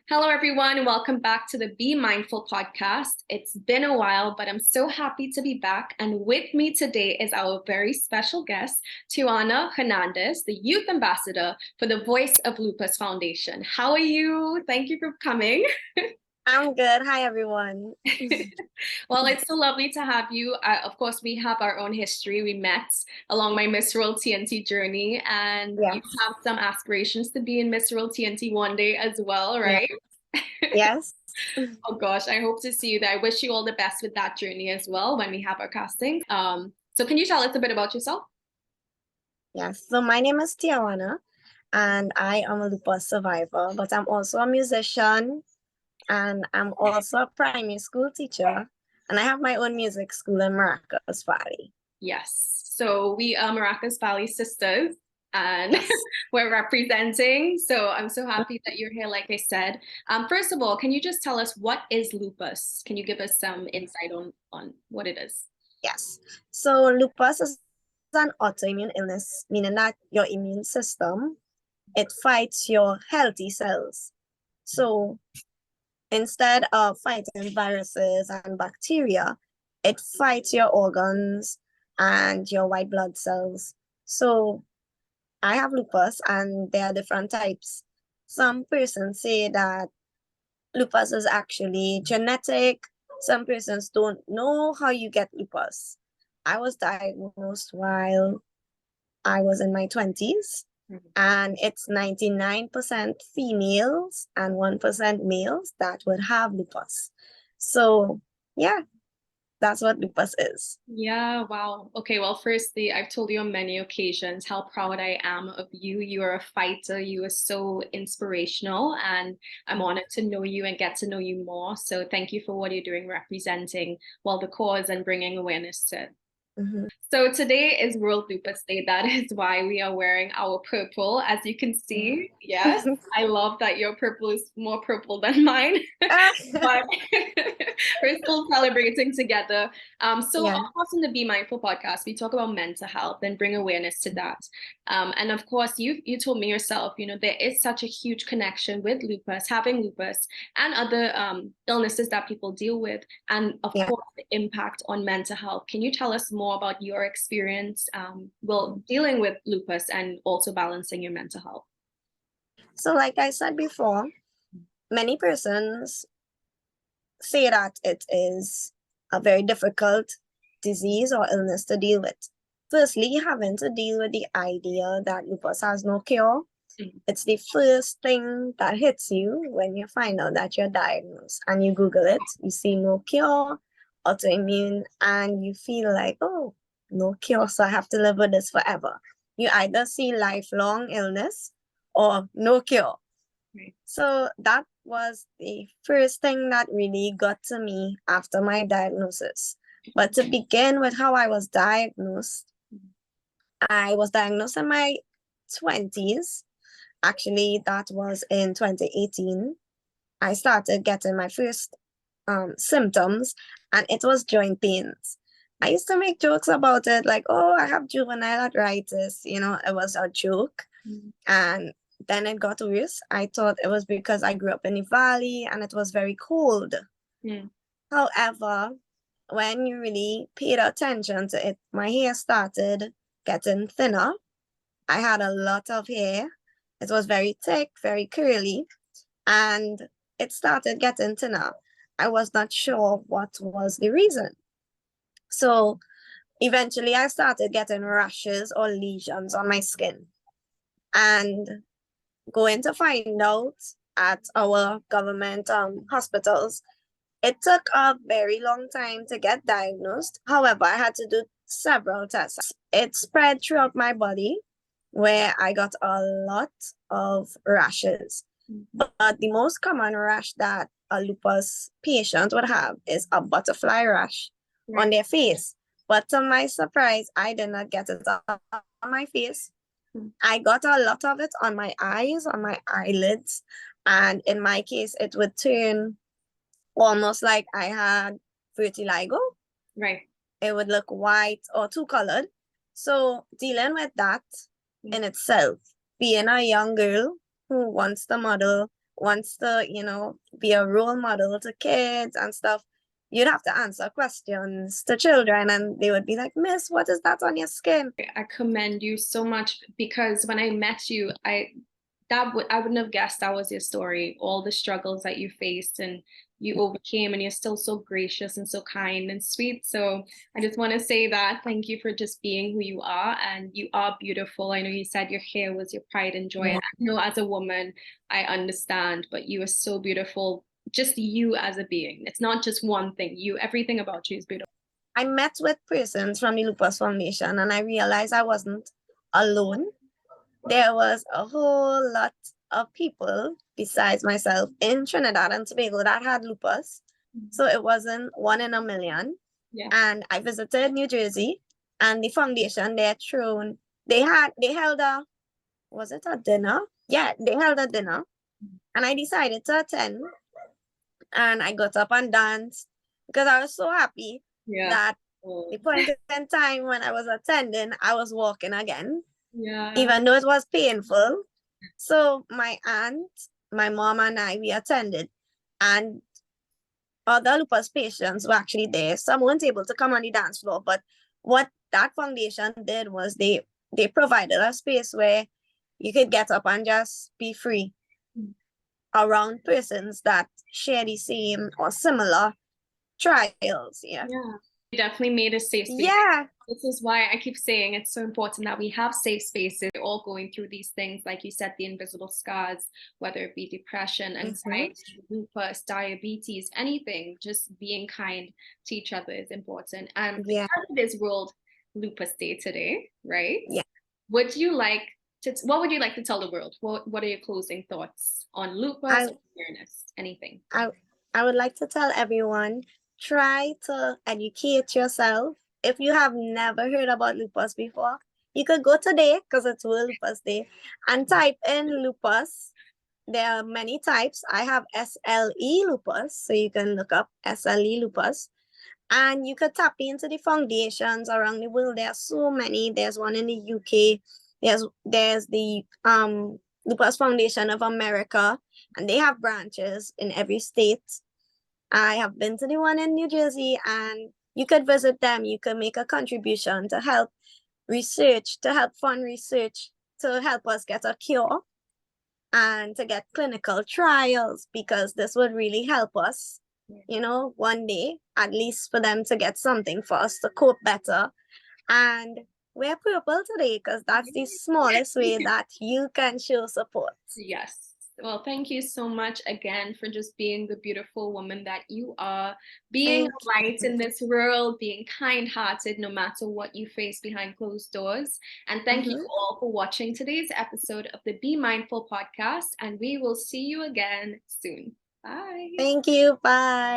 Hello, everyone. Welcome back to the Be Mindful podcast. It's been a while, but I'm so happy to be back. And with me today is our very special guest, Tiajuana Hernandez, the Youth Ambassador for the Voice of Lupus Foundation. How are you? Thank you for coming. I'm good. Hi, everyone. Well, it's so lovely to have you. Of course, we have our own history. We met along my Miss World TNT journey, and you Yes. have some aspirations to be in Miss World TNT one day as well, Yeah. right? Yes. Oh gosh, I hope to see you there. I wish you all the best with that journey as well when we have our casting. So can you tell us a bit about yourself? Yes. So my name is Tiajuana, and I am a lupus survivor, but I'm also a musician, and I'm also a primary school teacher, and I have my own music school in Maracas Valley. Yes. So we are Maracas Valley sisters and Yes. we're representing. So I'm so happy that you're here, like I said. First of all, can you just tell us what is lupus? Can you give us some insight on what it is? Yes. So lupus is an autoimmune illness, meaning that your immune system, it fights your healthy cells. So instead of fighting viruses and bacteria, it fights your organs and your white blood cells. So I have lupus and there are different types. Some persons say that lupus is actually genetic. Some persons don't know how you get lupus. I was diagnosed while I was in my 20s, and it's 99% females and 1% males that would have lupus. So, yeah, that's what lupus is. Yeah, wow. Okay, well, firstly, I've told you on many occasions how proud I am of you. You are a fighter. You are so inspirational, and I'm honored to know you and get to know you more. So thank you for what you're doing representing, well, the cause and bringing awareness to it. Mhm. So today is World Lupus Day. That is why we are wearing our purple, as you can see. Yes, I love that your purple is more purple than mine, but we're still celebrating together. So of Yeah. course, in the Be Mindful podcast, we talk about mental health and bring awareness to that. And of course, you told me yourself, there is such a huge connection with lupus, having lupus, and other illnesses that people deal with, and of Yeah. course, the impact on mental health. Can you tell us more about your experience, well, dealing with lupus and also balancing your mental health? So, like I said before, many persons say that it is a very difficult disease or illness to deal with. Firstly, having to deal with the idea that lupus has no cure. It's the first thing that hits you when you find out that you're diagnosed and you Google it. You see no cure, autoimmune, and you feel like, oh, no cure, so I have to live with this forever. You either see lifelong illness or no cure. Right. So that was the first thing that really got to me after my diagnosis. But to begin with how I was diagnosed in my 20s. Actually, that was in 2018. I started getting my first symptoms, and it was joint pains. I used to make jokes about it, like, oh, I have juvenile arthritis. It was a joke. And then it got worse. I thought it was because I grew up in the valley and it was very cold. Mm. However, when you really paid attention to it, my hair started getting thinner. I had a lot of hair. It was very thick, very curly, and it started getting thinner. I was not sure what was the reason. So eventually I started getting rashes or lesions on my skin. And going to find out at our government hospitals, it took a very long time to get diagnosed. However, I had to do several tests. It spread throughout my body where I got a lot of rashes. But the most common rash that a lupus patient would have is a butterfly rash on their face. But to my surprise, I did not get it on my face. I got a lot of it on my eyes, on my eyelids, and in my case, it would turn almost like I had vitiligo. Right. It would look white or two colored. So dealing with that in itself, being a young girl who wants to model, wants to, be a role model to kids and stuff, you'd have to answer questions to children and they would be like, Miss, what is that on your skin? I commend you so much, because when I met you, I wouldn't have guessed that was your story, all the struggles that you faced and you overcame, and you're still so gracious and so kind and sweet. So I just want to say that thank you for just being who you are, and you are beautiful. I know you said your hair was your pride and joy. Yeah. And I know as a woman, I understand, but you are so beautiful. Just you as a being. It's not just one thing. Everything about you is beautiful. I met with persons from the Lupus Foundation and I realized I wasn't alone. There was a whole lot of people besides myself in Trinidad and Tobago that had lupus. So it wasn't 1 in a million. Yeah. And I visited New Jersey and the foundation they held a, was it a dinner? Yeah, they held a dinner and I decided to attend and I got up and danced because I was so happy that the point in time when I was attending, I was walking again. Yeah. Even though it was painful. So my aunt, my mom and I, we attended and other lupus patients were actually there. Some weren't able to come on the dance floor, but what that foundation did was they provided a space where you could get up and just be free around persons that share the same or similar trials. Yeah. You definitely made a safe space. Yeah. This is why I keep saying it's so important that we have safe spaces. We're all going through these things, like you said, the invisible scars, whether it be depression, anxiety, lupus, diabetes, anything. Just being kind to each other is important. And because it is World Lupus Day today, right? Yeah. What would you like to tell the world? What are your closing thoughts on lupus awareness? Anything? I would like to tell everyone, try to educate yourself. If you have never heard about lupus before, you could go today, because it's World Lupus Day, and type in lupus. There are many types. I have SLE lupus, so you can look up SLE lupus. And you could tap into the foundations around the world. There are so many. There's one in the UK. There's the Lupus Foundation of America, and they have branches in every state. I have been to the one in New Jersey, and you could visit them. You could make a contribution to help research, to help fund research, to help us get a cure and to get clinical trials, because this would really help us, one day, at least for them to get something for us to cope better. And wear purple today, because that's the smallest way that you can show support. Yes. Well, thank you so much again for just being the beautiful woman that you are, being a light in this world, being kind-hearted no matter what you face behind closed doors. And thank you all for watching today's episode of the Be Mindful podcast, and we will see you again soon. Bye. Thank you. Bye.